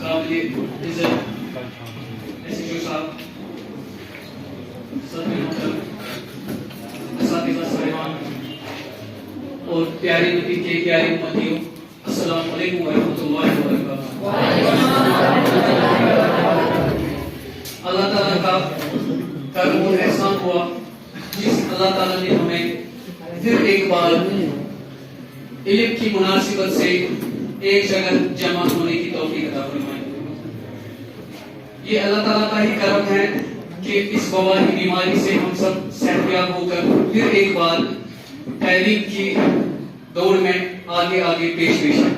काबिल इज्जत एसएचओ साहब, सभी असातिज़ा साहिबान और प्यारे नबी के प्यारे उम्मतियों, अस्सलाम वालेकुम वरहमतुल्लाहि वबरकातुहू। अल्लाह ताला का करम और एहसान हुआ जिस अल्लाह ताला ने हमें फिर एक बार इल्म की मुनासिबत से एक जगह जमा होने की तौफीक अता फरमाई। ये अल्लाह ताला का ही करम है कि इस वबाई बीमारी से हम सब सेहतयाब होकर फिर एक बार तहरीम की दौड़ में आगे आगे पेश हैं।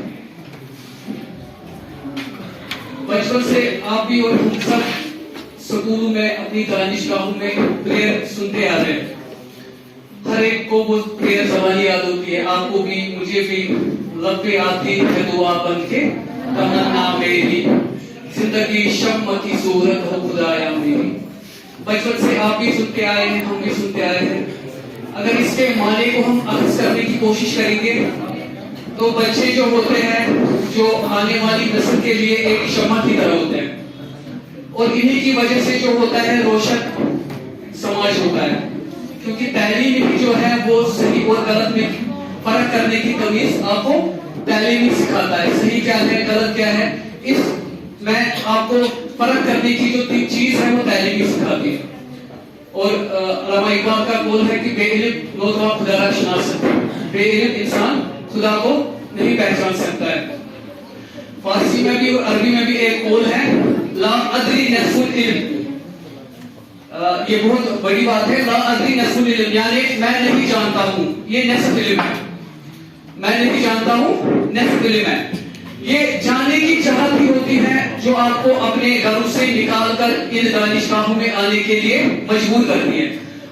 बचपन से आप भी और हम सब स्कूलों में अपनी दानिशगाहों में प्रेयर सुनते आ रहे हैं। हर एक को वो प्रेयर ज़बानी याद होती है, आपको भी मुझे भी। लब पे आती है दुआ बन के तमन्ना मेरी, जिंदगी शम्म की सूरत हो खुदाया मेरी। बचपन से आप भी सुनते आए हैं, हम भी सुनते आए हैं। अगर इसके माने को हम अक्स करने की कोशिश करेंगे तो बच्चे जो होते हैं जो आने वाली नस्ल के लिए एक शम्मा की तरह होते हैं और इन्हीं की वजह से जो होता है रोशन समाज होता है, क्योंकि तालीम ही जो है वो सही और गलत में फर्क करने की तमीज आपको तालीम ही सिखाता है। सही क्या है, गलत क्या है, इस में आपको फर्क करने की जो चीज है वो तालीम ही सिखाती है। और अल्लामा इकबाल का कौल है कि बेइल्म लोग खुदा ना शनास सकते, बेइल्म इंसान खुदा को नहीं पहचान सकता है। फारसी में भी और अरबी में भी एक कौल है, ला अदरी नस्फुल इल्म। ये बहुत बड़ी बात है। ला अदरी नस्फुल इल्म यानी मैं नहीं जानता हूँ, ये नस्फ इल्म है। मैं नहीं जानता हूँ, नस्फ इल्म है। ये जानने की चाहत भी होती है जो आपको अपने घरों से निकालकर इन दानिशगाहों में आने के लिए मजबूर करती है।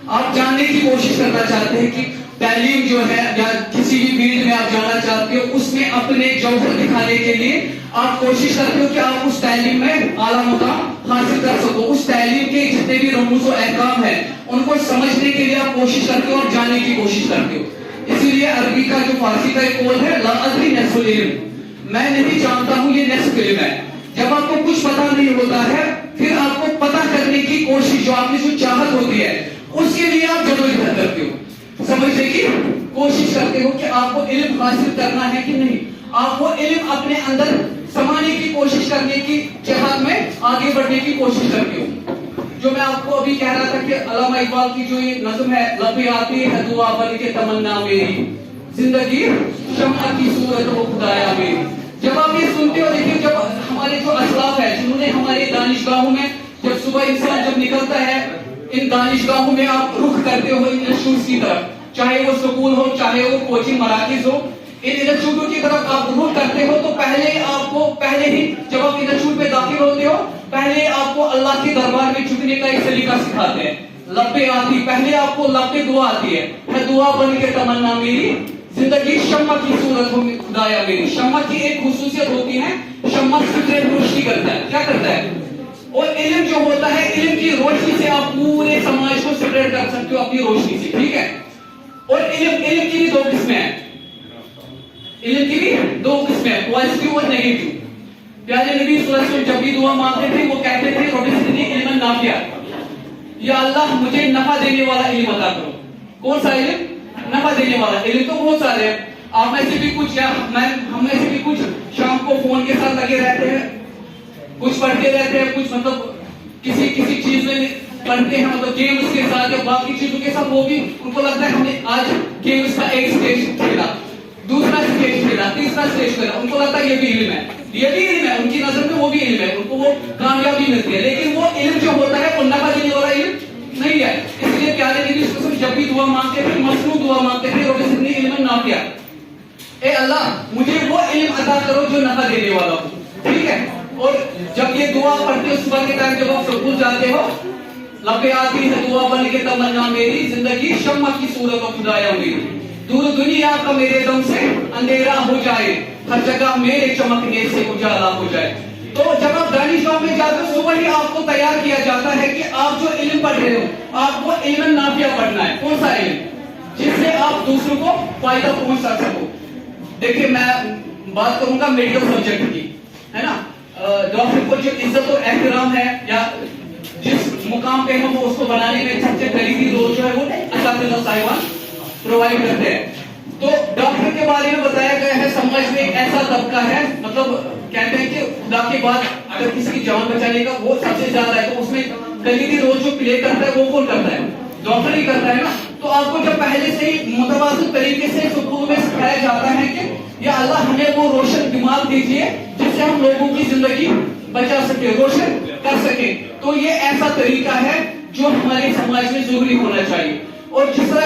आप जानने की कोशिश करना चाहते हैं कि तालीम जो है या किसी भी फील्ड में आप जाना चाहते हो, उसमें अपने जौहर दिखाने के लिए आप कोशिश करते हो कि आप उस तालीम में आला मुकाम हासिल कर सको। उस तालीम के जितने भी रमूज़ और अहकाम है उनको समझने के लिए आप कोशिश करते हो और जानने की कोशिश करते हो। इसीलिए अरबी का जो फारसी का एक कौल है, ला अदरी नस्फुल इल्म, मैं नहीं जानता हूँ, ये नस्फ इल्म है। जब आपको कुछ पता नहीं होता है फिर आपको पता करने की कोशिश, जो आपकी जो चाहत होती है उसके लिए आप जदोजहद करते हो, समझने की कोशिश करते हो कि आपको इल्म हासिल करना है कि नहीं। आप वो इल्म अपने अंदर समाने की कोशिश करने की चाहत में आगे बढ़ने की कोशिश करते हो। जो मैं आपको अभी कह रहा था कि अल्लामा इकबाल की जो ये नज़्म है, लबे आती है दुआ बन के तमन्ना मेरी, जिंदगी शम्मा की सूरत हो खुदाया मेरी। जब आप ये सुनते हो, देखिए जब हमारे जो असलाफ है जिन्होंने हमारे दानिशगाहों में, जब सुबह इंसान जब निकलता है इन दानिशगाहों में आप रुख करते हो इन इंस्टीट्यूट की तरफ, चाहे वो स्कूल हो चाहे वो कोचिंग मराकिज हो, इन इंस्टीट्यूटों की तरफ आप रुख करते हो तो पहले ही जब आप इंस्टीट्यूट में दाखिल होते हो पहले आपको अल्लाह के दरबार में झुकने का एक सलीका सिखाते हैं। लब्बे आती, पहले आपको लब्बे दुआ आती है, मैं दुआ बन के तमन्ना मेरी, जिंदगी शम्मा की सूरत हो खुदाया मेरी। शम्मा की एक खुसूसियत होती है, शम्मा सिगरेट रोशनी करता है। क्या करता है? और इल्म जो होता है, इल्म की रोशनी से आप पूरे समाज को सिगरेट कर सकते हो अपनी रोशनी से, ठीक है। और इल्म की भी दो किस्में हैं, इल्म की भी दो किस्में हैं, पॉजिटिव और नेगेटिव। प्यारे नबी सल्लल्लाहु अलैहि वसल्लम जब भी दुआ मांगते थे वो कहते थे रब्बी ज़िदनी इल्मन नाफ़िया, या अल्लाह मुझे नफा देने वाला इल्म अता करो। कौन सा इल्म? नफा देने वाला इल्म। तो बहुत सारे हैं, आप में से भी कुछ या हम में से भी कुछ शाम को फोन के साथ लगे रहते हैं, कुछ पढ़ते रहते हैं, कुछ मतलब किसी चीज में पढ़ते हैं, मतलब गेम्स के साथ या बाकी चीजों के साथ। वो भी उनको लगता है हमने आज गेम्स का एक स्टेज खेला, दूसरा स्टेज खेला, तीसरा स्टेज खेला, उनको लगता है ये भी इल्म है, ये भी इल्म है। उनकी नजर में वो भी इल्म है, उनको वो कामयाबी मिलती है। लेकिन वो इल्म जो होता है वो नफा देने वाला इल्म नहीं है। इसलिए प्यारे नबी जब भी दुआ मांगते थे, मसनू दुआ मांगते थे, रब्बी ज़िदनी इल्मन नाफ़िया, ए अल्लाह मुझे वो इल्म अता करो जो नफा देने वाला हो, ठीक है। और जब ये दुआ पढ़ते हो सुबह के टाइम, जब आप स्कूल जाते हो, लबे आती है दुआ बन के तमन्ना मेरी, जिंदगी शम्मा की सूरत हो खुदाया मेरी। दूर दुनिया का मेरे दम से अंधेरा हो जाए, हर जगह मेरे चमकने से उजाला हो जाए। तो जब आप दानिशगाह में जाते हो सुबह ही आपको तैयार किया जाता है कि आप जो इल्म पढ़ रहे हो आपको इल्म नाफिया पढ़ना है। कौन सा इल्म? जिससे आप दूसरों को फायदा पहुंचा सको। देखिए मैं बात करूंगा मेडिकल सब्जेक्ट की, है ना। जो डॉक्टर को जो इज्जत और एहतराम है या जिस मुकाम पे हम उसको बनाने में सबसे करीबी रोल जो है वो असातिज़ा साहिबान प्रोवाइड करते हैं। तो डॉक्टर के बारे में बताया गया है समाज में एक ऐसा तबका है, मतलब कहते हैं कि खुदा के बाद अगर किसी की जान बचाने का वो सबसे ज्यादा है, तो उसमें कलीदी रोल जो प्ले करता है वो कौन करता है? डॉक्टर ही करता है ना। तो आपको जब पहले से ही मुतवाज़िन तरीके से सुकून में सिखाया जाता है कि या अल्लाह हमें वो रोशन दिमाग दीजिए जिससे हम लोगों की जिंदगी बचा सके, रोशन कर सके। तो ये ऐसा तरीका है जो हमारे समाज में जरूरी होना चाहिए। और जिस तरह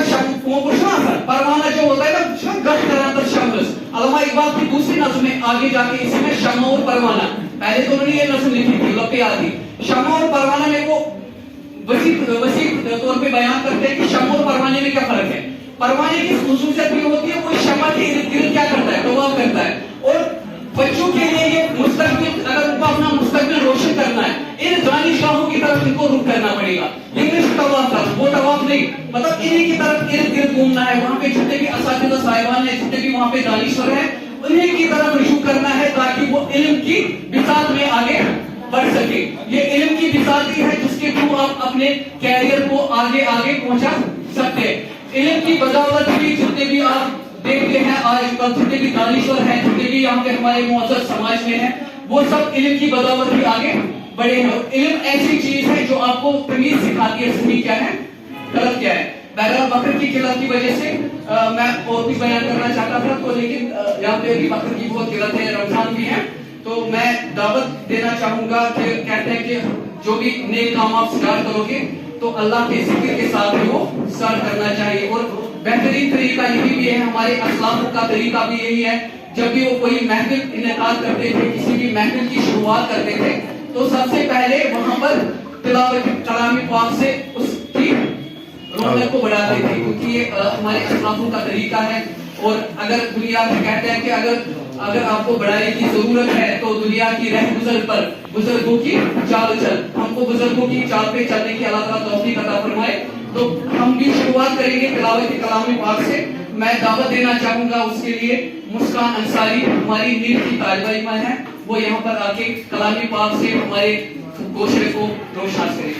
परवाना जो होता है ना, गश करातर शम्स, अल्लामा इकबाल की दूसरी नज़्म में आगे जाके इसी में शम्मा और परवाना, पहले तो उन्होंने ये नज़्म लिखी थी लपे आती, शम्मा और परवाना में वो वसी तौर पे बयान करते हैं कि शम्मा और परवाने में क्या फर्क है। परवाने की खुसूसियत ये होती है वो शम्मा के इर्द गिर्द क्या करता है, तवाफ करता है। और बच्चों के लिए ये मुस्तकबिल, अगर उनको अपना मुस्तकबिल रोशन करना है, इन दानिशगाहों की तरफ इनको रुख करना पड़ेगा। इंग्लिश तवाफ था, वो तवाफ नहीं, मतलब इन्हीं की तरफ इर्द गिर्द घूमना है। वहाँ पे जितने भी असातिज़ा साहिबान है, जितने भी वहाँ पे दानिश्वर है, उन्हीं की तरफ रुजू करना है ताकि वो इल्म की बिसात में आगे बढ़ सके। ये इल्म की बिसात ही है जिसके थ्रू आप अपने कैरियर को आगे आगे पहुंचा सकते हैं। इल्म की बदौलत भी जितने भी आप देखते हैं आज कल, जितने भी दानिश्वर हैं, जितने भी यहाँ पे हमारे मुअज़्ज़ज़ समाज में हैं, वो सब इल्म की बदौलत भी आगे बढ़े हैं। इल्म ऐसी चीज है जो आपको तमीज सिखाती है सही क्या है, गलत क्या है। बहरहाल बकर की किल्लत की वजह से मैं और कुछ बयान करना चाहता था, तो लेकिन यहाँ पे भी बकर की बहुत किल्लत है, रमजान भी है, तो मैं दावत देना चाहूंगा कि कहते हैं कि जो भी नेक काम आप स्टार्ट करोगे तो अल्लाह के जिक्र के साथ ही वो स्टार्ट करना चाहिए। और बेहतरीन तरीका यही भी है, हमारे अस्लाफ का तरीका भी यही है, जब भी वो कोई महफिल इनेकाद करते थे, किसी भी महफिल की शुरुआत करते थे, तो सबसे पहले वहां पर तिलावत कलाम पाक से उसकी रौनक को बढ़ाते थे, क्योंकि ये हमारे अस्लाफों का तरीका है। और अगर दुनिया में कहते हैं कि अगर आपको बढ़ाने की जरूरत है तो दुनिया की रह गुजर पर बुजुर्गों की चाल चल, हमको बुजुर्गों की चाल पे चलने की अल्लाह ताला तौफीक अता फरमाए। तो हम भी शुरुआत करेंगे तिलावत कलाम पाक से। मैं दावत देना चाहूंगा उसके लिए मुस्कान अंसारी, हमारी नीट की तालिबा इल्म है, वो यहाँ पर आके कलामी पाक से हमारे गोशरे को रोशन करें।